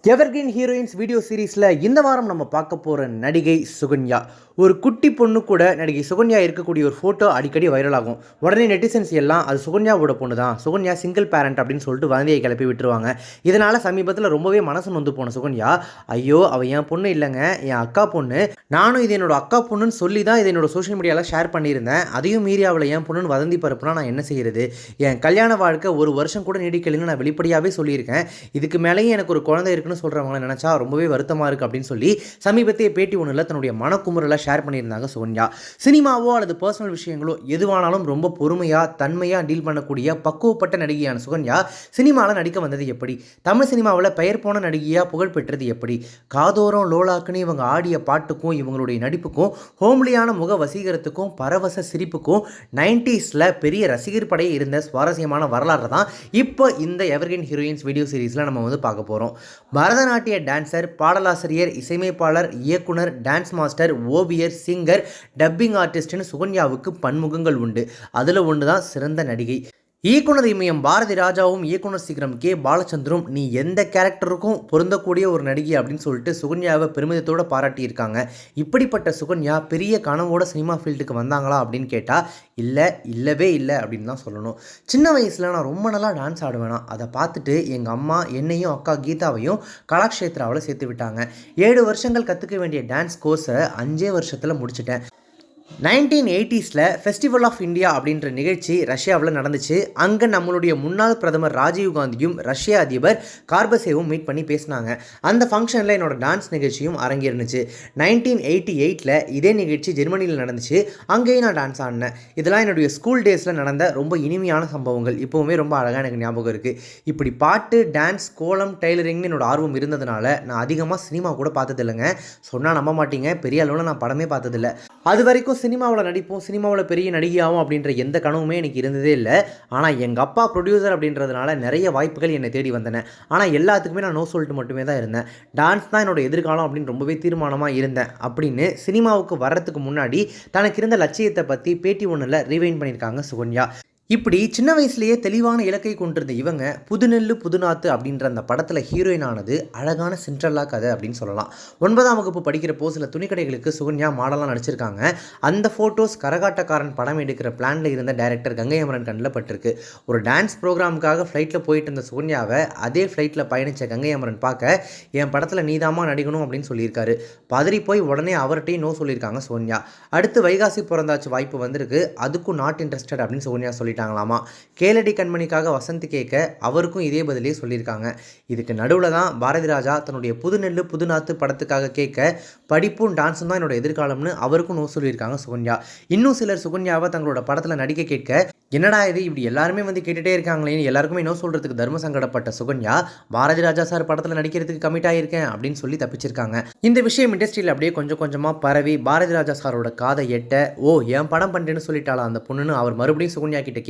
Evergreen heroines video சீரீஸில் இந்த வாரம் நம்ம பார்க்க போகிற நடிகை சுகன்யா. ஒரு குட்டி பொண்ணு கூட நடிகை சுகன்யா இருக்கக்கூடிய ஒரு ஃபோட்டோ அடிக்கடி வைரல் ஆகும். உடனே நெட்டிசன்ஸ் எல்லாம் அது சுகன்யாவோட பொண்ணு தான், சுகன்யா சிங்கிள் பேரண்ட் அப்படின்னு சொல்லிட்டு வதந்தியை கிளப்பி விட்டுருவாங்க. இதனால் சமீபத்தில் ரொம்பவே மனசு நொந்து போன சுகன்யா, ஐயோ அவள் என் பொண்ணு இல்லைங்க, என் அக்கா பொண்ணு, நானும் இது என்னோட அக்கா பொண்ணுன்னு சொல்லி தான் இதை என்னோட சோஷியல் மீடியாவில் ஷேர் பண்ணியிருந்தேன். அதையும் மீறி அவளை என் பொண்ணுன்னு வதந்தி பரப்புனா நான் என்ன செய்கிறது? என் கல்யாண வாழ்க்கை ஒரு வருஷம் கூட நீடிக்கலைன்னு நான் வெளிப்படையாகவே சொல்லியிருக்கேன். இதுக்கு மேலேயும் எனக்கு ஒரு குழந்தை இருக்குன்னு சொல்கிறவங்கள நினச்சா ரொம்பவே வருத்தமாக இருக்குது அப்படின்னு சொல்லி சமீபத்திய பேட்டி ஒன்றில் தன்னுடைய மனக்குமுறலை ஷேர் பண்ணியிருந்தாங்க சுகன்யா. சினிமாவோ அல்லது பர்சனல் விஷயங்களோ எதுவானாலும் ரொம்ப பொறுமையாக தன்மையாக டீல் பண்ணக்கூடிய பக்குவப்பட்ட நடிகையான சுகன்யா சினிமாவில் நடிக்க வந்தது எப்படி? தமிழ் சினிமாவில் பெயர் போன நடிகையாக புகழ் பெற்றது எப்படி? காதோரம் லோலாக்குன்னு இவங்க ஆடிய பாட்டுக்கும் இவங்களுடைய நடிப்புக்கும் ஹோம்லியான முக வசீகரத்துக்கும் பரவச சிரிப்புக்கும் 90s பெரிய ரசிகர் படையே இருந்த சுவாரஸ்யமான வரலாறு தான் இப்போ இந்த எவர்கிரீன் ஹீரோயின்ஸ் வீடியோ சீரீஸில் நம்ம பார்க்க போகிறோம். பரதநாட்டிய டான்சர், பாடலாசிரியர், இசையமைப்பாளர், இயக்குனர், டான்ஸ் மாஸ்டர், ஓவியர், சிங்கர், டப்பிங் ஆர்டிஸ்ட்னு சுகன்யாவுக்கு பன்முகங்கள் உண்டு. அதில் ஒன்று தான் சிறந்த நடிகை. இயக்குனர் இமயம் பாரதி ராஜாவும் இயக்குனர் சீக்கிரம் கே பாலச்சந்தரும் நீ எந்த கேரக்டருக்கும் பொருந்தக்கூடிய ஒரு நடிகை அப்படின்னு சொல்லிட்டு சுகன்யாவை பெருமிதத்தோடு பாராட்டியிருக்காங்க. இப்படிப்பட்ட சுகன்யா பெரிய கனவோட சினிமா ஃபீல்டுக்கு வந்தாங்களா அப்படின்னு கேட்டால் இல்லவே இல்லை அப்படின்னு தான் சொல்லணும். சின்ன வயசில் நான் ரொம்ப நல்லா டான்ஸ் ஆடுவேனா, அதை பார்த்துட்டு எங்கள் அம்மா என்னையும் அக்கா கீதாவையும் கலாக்ஷேத்ராவில் சேர்த்து விட்டாங்க. 7 வருஷங்கள் கற்றுக்க வேண்டிய டான்ஸ் கோர்ஸை 5 வருஷத்தில் முடிச்சிட்டேன். 1980s ஃபெஸ்டிவல் ஆஃப் இந்தியா அப்படின்ற நிகழ்ச்சி ரஷ்யாவில் நடந்துச்சு. அங்கே நம்மளுடைய முன்னாள் பிரதமர் ராஜீவ் காந்தியும் ரஷ்ய அதிபர் கார்பசேவும் மீட் பண்ணி பேசினாங்க. அந்த ஃபங்க்ஷனில் என்னோட டான்ஸ் நிகழ்ச்சியும் அரங்கேறுனுச்சு. 1988 இதே நிகழ்ச்சி ஜெர்மனியில் நடந்துச்சு. அங்கேயும் நான் டான்ஸ் ஆடினேன். இதெல்லாம் என்னுடைய ஸ்கூல் டேஸில் நடந்த ரொம்ப இனிமையான சம்பவங்கள். இப்போவுமே ரொம்ப அழகாக எனக்கு ஞாபகம் இருக்குது. இப்படி பாட்டு, டான்ஸ், கோலம், டெய்லரிங்னு என்னோட ஆர்வம் இருந்ததுனால நான் அதிகமாக சினிமா கூட பார்த்ததில்லைங்க. சொன்னால் நம்ப மாட்டீங்க, பெரிய அளவில் நான் படமே பார்த்ததில்லை. அது வரைக்கும் சினிமாவில் நடிப்போம், சினிமாவில் பெரிய நடிகையாகும் அப்படின்ற எந்த கனவுமே எனக்கு இருந்ததே இல்லை. ஆனால் எங்கள் அப்பா ப்ரொடியூசர் அப்படின்றதுனால நிறைய வாய்ப்புகள் என்னை தேடி வந்தன. ஆனால் எல்லாத்துக்குமே நான் நோ சொல்லிட்டு மட்டுமே தான் இருந்தேன். டான்ஸ் தான் என்னோட எதிர்காலம் அப்படின்னு ரொம்பவே தீர்மானமாக இருந்தேன் அப்படின்னு சினிமாவுக்கு வர்றதுக்கு முன்னாடி தனக்கு இருந்த லட்சியத்தை பற்றி பேட்டி ஒன்றில் ரிவைண்ட் பண்ணியிருக்காங்க சுகன்யா. இப்படி சின்ன வயசுலேயே தெளிவான இலக்கை கொண்டிருந்த இவங்க புதுநெல்லு புதுநாத்து அப்படின்ற அந்த படத்தில் ஹீரோயின் ஆனது அழகான சென்ட்ரல்லா கதை அப்படின்னு சொல்லலாம். 9ஆம் வகுப்பு படிக்கிறப்போ சில துணிக்கடைகளுக்கு சுகன்யா மாடலாக நடிச்சிருக்காங்க. அந்த ஃபோட்டோஸ் கரகாட்டக்காரன் படம் எடுக்கிற பிளானில் இருந்த டைரக்டர் கங்கை அமரன் கண்ணில் பட்டிருக்கு. ஒரு டான்ஸ் ப்ரோக்ராமுக்காக ஃப்ளைட்டில் போயிட்டு இருந்த சுகன்யாவை அதே ஃப்ளைட்டில் பயணித்த கங்கை அமரன் பார்க்க என் படத்தில் நீதாமா நடிக்கணும் அப்படின்னு சொல்லியிருக்காரு. பதறி போய் உடனே அவர்கிட்டையும் நோ சொல்லியிருக்காங்க சுகன்யா. அடுத்து வைகாசி பிறந்தாச்சு வாய்ப்பு வந்திருக்கு, அதுக்கும் நாட் இன்ட்ரெஸ்டட் அப்படின்னு சுகன்யா சொல்லிட்டாங்க. கேளடி கண்மணிக்காக வசந்த் கேட்க அவருக்கும் இதே பதிலே சொல்லியிருக்காங்க. இதுக்கு நடுவில் தான் பாரதி ராஜா தன்னுடைய புதுநெல்லு புதுநாத்து படத்துக்காக கேட்க படிப்பும் டான்ஸும் தான் என்னோட எதிர்காலம்னு அவருக்கும் நோ சொல்லியிருக்காங்க சுகன்யா. இன்னும் சிலர் சுகன்யாவை தங்களோட படத்தில் நடிக்க கேட்க என்னடா இது இப்படி எல்லாருமே கேட்டுகிட்டே இருக்காங்களேன்னு எல்லாருக்குமே நோ சொல்கிறதுக்கு தர்ம சங்கடப்பட்ட சுகன்யா பாரதி ராஜா சார் படத்தில் நடிக்கிறதுக்கு கமிட் ஆகியிருக்கேன் அப்படின்னு சொல்லி தப்பிச்சிருக்காங்க. இந்த விஷயம் இண்டஸ்ட்ரியில் அப்படியே கொஞ்சம் கொஞ்சமாக பரவி பாரதி ராஜா சாரோட காதை எட்ட, ஓ என் படம் பண்ணுறேன்னு சொல்லிட்டாளா அந்த பொண்ணுன்னு அவர் மறுபடியும் சுகன்யா கிட்ட கேட்க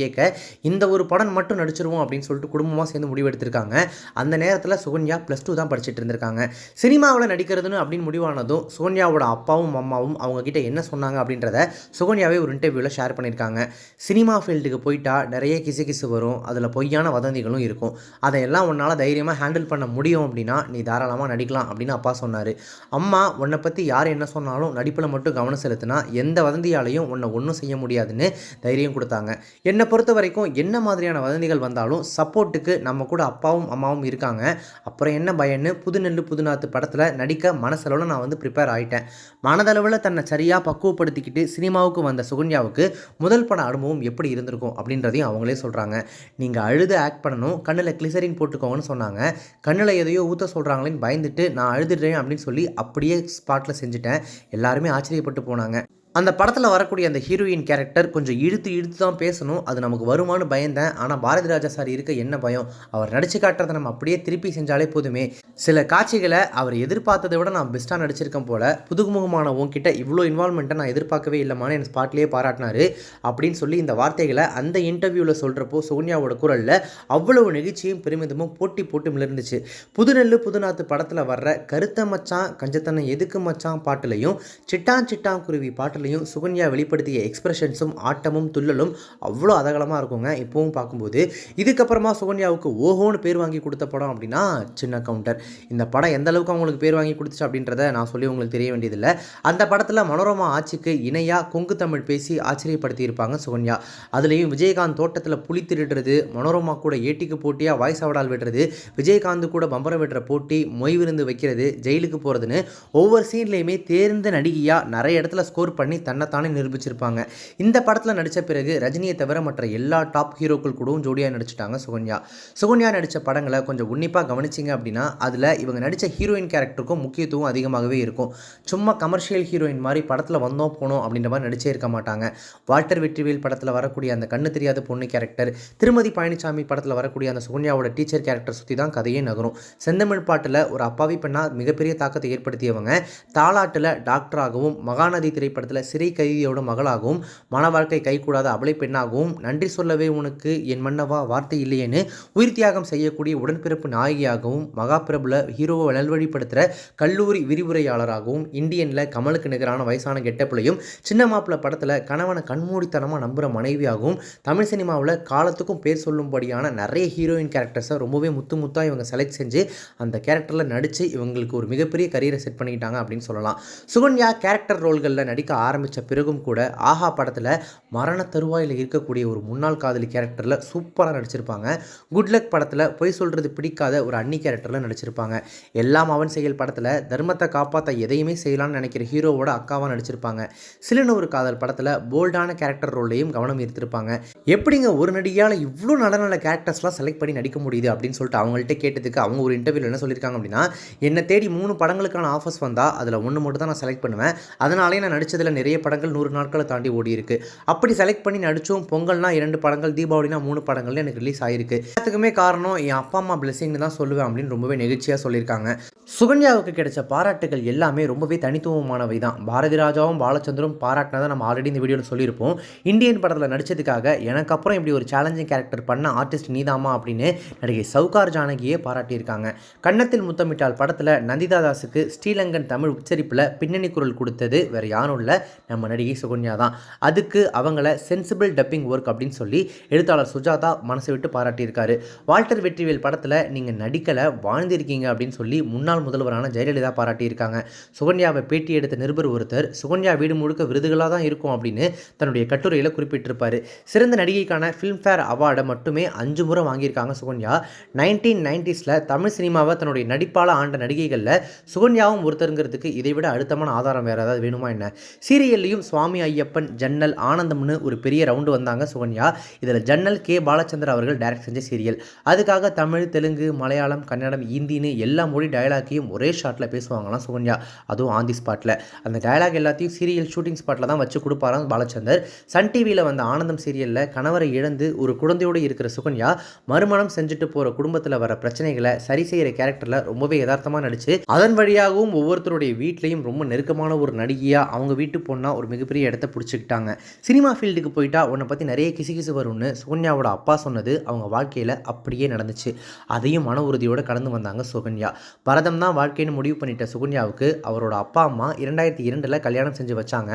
இந்த ஒரு படம் மட்டும் நடிச்சிருவோம் அப்படின்னு சொல்லிட்டு குடும்பமாக சேர்ந்து முடிவெடுத்திருக்காங்க. அந்த நேரத்தில் சுகன்யா +2 தான் படிச்சுட்டு இருந்திருக்காங்க. சினிமாவில் நடிக்கிறதுன்னு அப்படின்னு முடிவானதும் சுகன்யாவோட அப்பாவும் அம்மாவும் அவங்க கிட்ட என்ன சொன்னாங்க அப்படின்றத சுகன்யாவே ஒரு இன்டர்வியூவில் ஷேர் பண்ணியிருக்காங்க. சினிமா ஃபீல்டுக்கு போயிட்டா நிறைய கிசு வரும், அதில் பொய்யான வதந்திகளும் இருக்கும். அதையெல்லாம் உன்னால் தைரியமாக ஹேண்டில் பண்ண முடியும் அப்படின்னா நீ தாராளமாக நடிக்கலாம் அப்படின்னு அப்பா சொன்னார். அம்மா உன்னை பற்றி யார் என்ன சொன்னாலும் நடிப்பில் மட்டும் கவனம் செலுத்தினா எந்த வதந்தியாலையும் உன்னை ஒன்றும் செய்ய முடியாதுன்னு தைரியம் கொடுத்தாங்க. என்னை பொறுத்த வரைக்கும் என்ன மாதிரியான வதந்திகள் வந்தாலும் சப்போர்ட்டுக்கு நம்ம கூட அப்பாவும் அம்மாவும் இருக்காங்க. அப்புறம் என்ன பயன்னு புதுநெல்லு புதுநாத்து படத்தில் நடிக்க மனசளவில் நான் ப்ரிப்பேர் ஆகிட்டேன். மனதளவில் தன்னை சரியாக பக்குவப்படுத்திக்கிட்டு சினிமாவுக்கு வந்த சுகன்யாவுக்கு முதல் பட அனுபவம் எப்படி இருந்திருக்கும் அப்படின்றதையும் அவங்களே சொல்கிறாங்க. நீங்கள் அழுது ஆக்ட் பண்ணணும், கண்ணில் கிளிசரின் போட்டுக்கோங்கன்னு சொன்னாங்க. கண்ணில் எதையோ ஊற்ற சொல்கிறாங்களேன்னு பயந்துட்டு நான் அழுதுடுறேன் அப்படின்னு சொல்லி அப்படியே ஸ்பாட்டில் செஞ்சுட்டேன். எல்லாருமே ஆச்சரியப்பட்டு போனாங்க. அந்த படத்தில் வரக்கூடிய அந்த ஹீரோயின் கேரக்டர் கொஞ்சம் இழுத்து தான் பேசணும், அது நமக்கு வருமானு பயந்தேன். ஆனால் பாரதி ராஜா சார் இருக்க என்ன பயம், அவர் நடிச்சு காட்டுறதை நம்ம அப்படியே திருப்பி செஞ்சாலே போதுமே. சில காட்சிகளை அவர் எதிர்பார்த்ததை விட நான் பெஸ்ட்டாக நடிச்சிருக்கேன் போல், புதுமுகமான உன்கிட்ட இவ்வளோ இன்வால்மெண்ட்டை நான் எதிர்பார்க்கவே இல்லைமான்னு என் ஸ்பாட்லேயே பாராட்டினார் அப்படின்னு சொல்லி இந்த வார்த்தைகளை அந்த இன்டர்வியூவில் சொல்கிறப்போ சுகன்யாவோட குரலில் அவ்வளவு நெகிழ்ச்சியும் பெருமிதமும் போட்டு மிளர்ந்துச்சு. புதுநெல்லு புதுநாத்து படத்தில் வர்ற கருத்த மச்சான் கஞ்சத்தனை எதுக்கு மச்சான் பாட்டுலையும் சிட்டான் சிட்டான் குருவி பாட்டில் கேரக்டர்லையும் சுகன்யா வெளிப்படுத்திய எக்ஸ்பிரஷன்ஸும் ஆட்டமும் துள்ளலும் அவ்வளோ அதகலமாக இருக்குங்க இப்போவும் பார்க்கும்போது. இதுக்கப்புறமா சுகன்யாவுக்கு ஓஹோன்னு பேர் வாங்கி கொடுத்த படம் அப்படின்னா சின்ன கவுண்டர். இந்த படம் எந்த அளவுக்கு அவங்களுக்கு பேர் வாங்கி கொடுத்துச்சு அப்படின்றத நான் சொல்லி உங்களுக்கு தெரிய வேண்டியதில்லை. அந்த படத்தில் மனோரமா ஆட்சிக்கு இணையாக கொங்கு தமிழ் பேசி ஆச்சரியப்படுத்தியிருப்பாங்க சுகன்யா. அதுலேயும் விஜயகாந்த் தோட்டத்தில் புலி திருடுறது, மனோரமா கூட ஏட்டிக்கு போட்டியாக வாய்ஸ் அவடால் விடுறது, விஜயகாந்த் கூட பம்பரம் விடுற போட்டி, மொய் விருந்து வைக்கிறது, ஜெயிலுக்கு போகிறதுன்னு ஒவ்வொரு சீன்லேயுமே தேர்ந்த நடிகையாக நிறைய இடத்துல ஸ்கோர் பண்ணி தன்னைத்தானே நிரூபிச்சிருப்பாங்க. இந்த படத்தில் நடித்த பிறகு ரஜினியை தவிர மற்ற எல்லா டாப் ஹீரோக்கள் கூடவும் ஜோடியாக நடிச்சிட்டாங்க சுகன்யா. சுகன்யா நடித்த படங்களை கொஞ்சம் உன்னிப்பாக கவனிச்சிங்க அப்படின்னா அதில் இவங்க நடித்த ஹீரோயின் கேரக்டருக்கும் முக்கியத்துவம் அதிகமாகவே இருக்கும். சும்மா கமர்ஷியல் ஹீரோயின் மாதிரி படத்தில் வந்தோம் போனோம் அப்படின்ற மாதிரி நடிச்சே இருக்க மாட்டாங்க. வால்டர் வெற்றிவேல் படத்தில் வரக்கூடிய அந்த கண்ணு தெரியாத பொண்ணு கேரக்டர், திருமதி பழனிசாமி படத்தில் வரக்கூடிய அந்த சுகன்யாவோட டீச்சர் கேரக்டர் சுற்றி தான் கதையே நகரும். செந்தமிழ் பாட்டில் ஒரு அப்பாவி பெண்ணாக மிகப்பெரிய தாக்கத்தை ஏற்படுத்தியவங்க தாலாட்டில் டாக்டராகவும், மகாநதி திரைப்படத்தில் சிறை கைதியோட மகளாகவும், மன வாழ்க்கை கைகூடாத அபலை பெண்ணாகவும், நன்றி சொல்லவே உனக்கு என் மன்னவா வார்த்தை இல்லையேன்னு உயிர் தியாகம் செய்யக்கூடிய உடன்பிறப்பு நாயகியாகவும், மகாபிரபுல ஹீரோவை நல்வழிப்படுத்துகிற கல்லூரி விரிவுரையாளராகவும், இந்தியனில் கமலுக்கு நிகரான வயசான கெட்டப்புலையும், சின்ன மாப்பிள்ளை படத்தில் கணவனை கண்மூடித்தனமாக நம்புகிற மனைவியாகவும், தமிழ் சினிமாவில் காலத்துக்கும் பேர் சொல்லும்படியான நிறைய ஹீரோயின் கேரக்டர்ஸை ரொம்பவே முத்தாக இவங்க செலக்ட் செஞ்சு அந்த கேரக்டரில் நடித்து இவங்களுக்கு ஒரு மிகப்பெரிய கரியரை செட் பண்ணிக்கிட்டாங்க அப்படின்னு சொல்லலாம். சுகன்யா கேரக்டர் ரோல்களில் நடிக்க ஆரம்பித்த பிறகும் கூட ஆஹா படத்தில் மரண தருவாயில் இருக்கக்கூடிய ஒரு முன்னாள் காதலி கேரக்டரில் சூப்பராக நடிச்சிருப்பாங்க. குட்லக் படத்தில் பொய் சொல்கிறது பிடிக்காத ஒரு அன்னி கேரக்டரில் நடிச்சிருப்பாங்க. எல்லாம் அவன் செயல் படத்தில் தர்மத்தை காப்பாற்ற எதையுமே செய்யலாம்னு நினைக்கிற ஹீரோவோட அக்காவாக நடிச்சிருப்பாங்க. சிலனொரு காதல் படத்தில் போல்டான கேரக்டர் ரோல்லையும் கவனம் ஈர்த்திருப்பாங்க. எப்படிங்க ஒரு நடிகையால் இவ்வளோ நல்ல கேரக்டர்ஸ்லாம் செலக்ட் பண்ணி நடிக்க முடியுது அப்படின்னு சொல்லிட்டு அவங்கள்ட்ட கேட்டதுக்கு அவங்க ஒரு இன்டர்வியூவில் என்ன சொல்லியிருக்காங்க அப்படின்னா, என்னை தேடி 3 படங்களுக்கான ஆஃபர்ஸ் வந்தால் அதில் 1 மட்டும் தான் நான் செலக்ட் பண்ணுவேன். அதனாலே நான் நடித்ததில் நிறைய படங்கள் 100 நாட்களை தாண்டி ஓடி இருக்கு. அப்படி செலக்ட் பண்ணி நடித்தோம். பொங்கல்னா 2 படங்கள், தீபாவளினா 3 படங்கள்னு எனக்கு ரிலீஸ் ஆகிருக்கு. எல்லாத்துக்குமே காரணம் என் அப்பா அம்மா பிளெஸிங்னு தான் சொல்லுவேன் அப்படின்னு ரொம்பவே நெகிழ்ச்சியாக சொல்லியிருக்காங்க. சுகன்யாவுக்கு கிடைச்ச பாராட்டுகள் எல்லாமே ரொம்பவே தனித்துவமானவை தான். பாரதி ராஜாவும் பாலச்சந்திரும் பாராட்டினதை நம்ம ஆல்ரெடி இந்த வீடியோவில் சொல்லியிருப்போம். இந்தியன் படத்தில் நடித்ததுக்காக எனக்கு அப்புறம் இப்படி ஒரு சேலஞ்சிங் கேரக்டர் பண்ண ஆர்டிஸ்ட் நீதாமா அப்படின்னு நடிகை சவுகார் ஜானகியே பாராட்டியிருக்காங்க. கன்னத்தில் முத்தமிட்டால் படத்தில் நந்திதா தாஸுக்கு ஸ்ரீலங்கன் தமிழ் உச்சரிப்பில் பின்னணி குரல் கொடுத்தது வேறு யாரும் இல்லை, நம்ம நடிகை சுகன்யா தான். அதுக்கு அவங்கள சென்சிபிள் டப்பிங் ஒர்க் அப்படின்னு சொல்லி எழுத்தாளர் சுஜாதா மனசு விட்டு பாராட்டியிருக்காரு. வால்டர் வெற்றிவேல் படத்தில் நீங்கள் நடிக்கலை, வாழ்ந்திருக்கீங்க அப்படின்னு சொல்லி முன்னாள் முதல்வரான ஜெயலலிதா பாராட்டியிருக்காங்க. சுகன்யாவை பேட்டி எடுத்த நிருபர் ஒருத்தர் சுகன்யா வீடு முழுக்க விருதுகளாக தான் இருக்கும் அப்படின்னு தன்னுடைய கட்டுரையில் குறிப்பிட்டிருப்பார். சிறந்த நடிகைக்கான ஃபிலிம்ஃபேர் அவார்டை மட்டுமே 5 முறை வாங்கியிருக்காங்க சுகன்யா. 1990s தமிழ் சினிமாவை தன்னுடைய நடிப்பால் ஆண்ட நடிகைகளில் சுகன்யாவும் ஒருத்தருங்கிறதுக்கு இதை விட அழுத்தமான ஆதாரம் வேறு ஏதாவது வேணுமா என்ன? சீரியல்லையும் சுவாமி ஐயப்பன், ஜன்னல், ஆனந்தம்னு ஒரு பெரிய ரவுண்டு வந்தாங்க சுகன்யா. இதில் ஜன்னல் கே பாலச்சந்தர் அவர்கள் டைரக்ட் செஞ்ச சீரியல். அதுக்காக தமிழ், தெலுங்கு, மலையாளம், கன்னடம், ஹிந்தின்னு எல்லா மொழி டயலாக்கையும் ஒரே ஷாட்டில் பேசுவாங்களாம் சுகன்யா. அதுவும் ஆன் தி ஸ்பாட்டில். அந்த டயலாக் எல்லாத்தையும் சீரியல் ஷூட்டிங் ஸ்பாட்டில் தான் வச்சு கொடுப்பாராம் பாலச்சந்தர். சன் டிவியில் வந்த ஆனந்தம் சீரியலில் கணவரை இழந்து ஒரு குழந்தையோடு இருக்கிற சுகன்யா மறுமணம் செஞ்சுட்டு போகிற குடும்பத்தில் வர பிரச்சனைகளை சரி செய்கிற கேரக்டரில் ரொம்பவே யதார்த்தமாக நடிச்சு அதன் வழியாகவும் ஒவ்வொருத்தருடைய வீட்லையும் ரொம்ப நெருக்கமான ஒரு நடிகையாக அவங்க வீட்டு பொண்ணாக ஒரு மிகப்பெரிய இடத்த பிடிச்சிக்கிட்டாங்க. சினிமா ஃபீல்டுக்கு போயிட்டா உன்னை பற்றி நிறைய கிசு வரும்னு சுகன்யாவோட அப்பா சொன்னது அவங்க வாழ்க்கையில் அப்படியே நடந்துச்சு. அதையும் மன உறுதியோடு கடந்து வந்தாங்க சுகன்யா. பரதம் தான் வாழ்க்கைன்னு முடிவு பண்ணிட்ட சுகன்யாவுக்கு அவரோட அப்பா அம்மா 2002 கல்யாணம் செஞ்சு வச்சாங்க.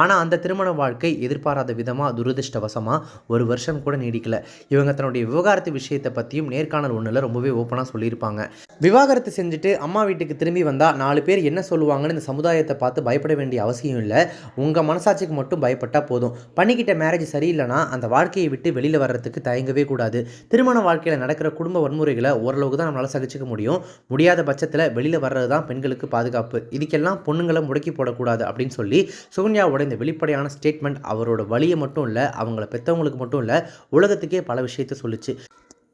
ஆனால் அந்த திருமண வாழ்க்கை எதிர்பாராத விதமாக துரதிருஷ்டவசமாக 1 வருஷம் கூட நீடிக்கல. இவங்க தன்னுடைய விவகாரத்து விஷயத்தை பற்றியும் நேர்காணல் ஒன்றில் ரொம்பவே ஓப்பனாக சொல்லியிருப்பாங்க. விவாகரத்து செஞ்சுட்டு அம்மா வீட்டுக்கு திரும்பி வந்தால் 4 பேர் என்ன சொல்லுவாங்கன்னு இந்த சமுதாயத்தை பார்த்து பயப்பட வேண்டிய அவசியம் இல்லை. உங்கள் மனசாட்சிக்கு மட்டும் பயப்பட்டால் போதும். பண்ணிக்கிட்ட மேரேஜ் சரியில்லைனா அந்த வாழ்க்கையை விட்டு வெளியில் வர்றதுக்கு தயங்கவே கூடாது. திருமண வாழ்க்கையில் நடக்கிற குடும்ப வன்முறைகளை ஓரளவுக்கு தான் நம்மளால் சகிச்சுக்க முடியும். முடியாத பட்சத்தில் வெளியில் வர்றது தான் பெண்களுக்கு பாதுகாப்பு. இதுக்கெல்லாம் பொண்ணுங்களை முடக்கி போடக்கூடாது அப்படின்னு சொல்லி சுகன்யாவோட இந்த வெளிப்படையான ஸ்டேட்மெண்ட் அவரோட வழியை மட்டும் இல்லை, அவங்கள பெற்றவங்களுக்கு மட்டும் இல்லை, உலகத்துக்கே பல விஷயத்தை சொல்லிச்சு.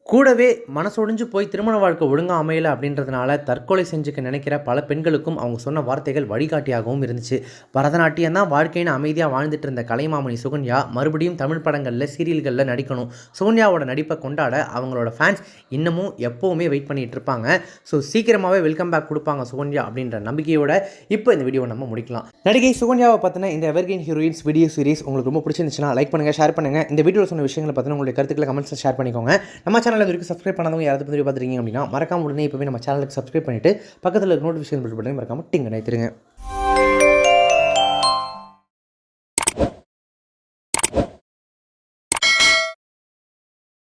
கூடவே மனசொடிஞ்சு போய் திருமண வாழ்க்கை ஒழுங்காக அமையலை அப்படின்றதுனால தற்கொலை செஞ்சுக்க நினைக்கிற பல பெண்களுக்கும் அவங்க சொன்ன வார்த்தைகள் வழிகாட்டியாகவும் இருந்துச்சு. பரதநாட்டியம் தான் வாழ்க்கைன்னு அமைதியாக வாழ்ந்துட்டு இருந்த கலைமாமணி சுகன்யா மறுபடியும் தமிழ் படங்களில், சீரியல்களில் நடிக்கணும். சுகன்யாவோட நடிப்பை கொண்டாட அவங்களோட ஃபேன்ஸ் இன்னமும் எப்போவுமே வெயிட் பண்ணிகிட்டு இருப்பாங்க. ஸோ சீக்கிரமாகவே வெல்கம் பேக் கொடுப்பாங்க சுகன்யா அப்படின்ற நம்பிக்கையோட இப்போ இந்த வீடியோவை நம்ம முடிக்கலாம். நடிகை சுகன்யாவை பற்றின இந்த எவர்கிரீன் ஹீரோயின்ஸ் வீடியோ சீரிஸ் உங்களுக்கு ரொம்ப பிடிச்சிருந்துச்சுன்னா லைக் பண்ணுங்கள், ஷேர் பண்ணுங்கள். இந்த வீடியோவில் சொன்ன விஷயங்களை பற்றின உங்களுடைய கருத்துக்களை கமெண்ட்ஸில் ஷேர் பண்ணிக்கோங்க. நம்ம சேனல் வரைக்கும் சப்ஸ்கிரைப் பண்ணாதவங்க யாராவது பற்றி பார்த்துருக்கீங்க அப்படின்னா மறக்காம உடனே இப்போவே நம்ம சேனலுக்கு சப்ஸ்கிரைப் பண்ணிவிட்டு பக்கத்தில் இருக்க நோட்டிஃபிகேஷன் பெல் பட்டனை மறக்காம டிங் நினைத்துருங்க.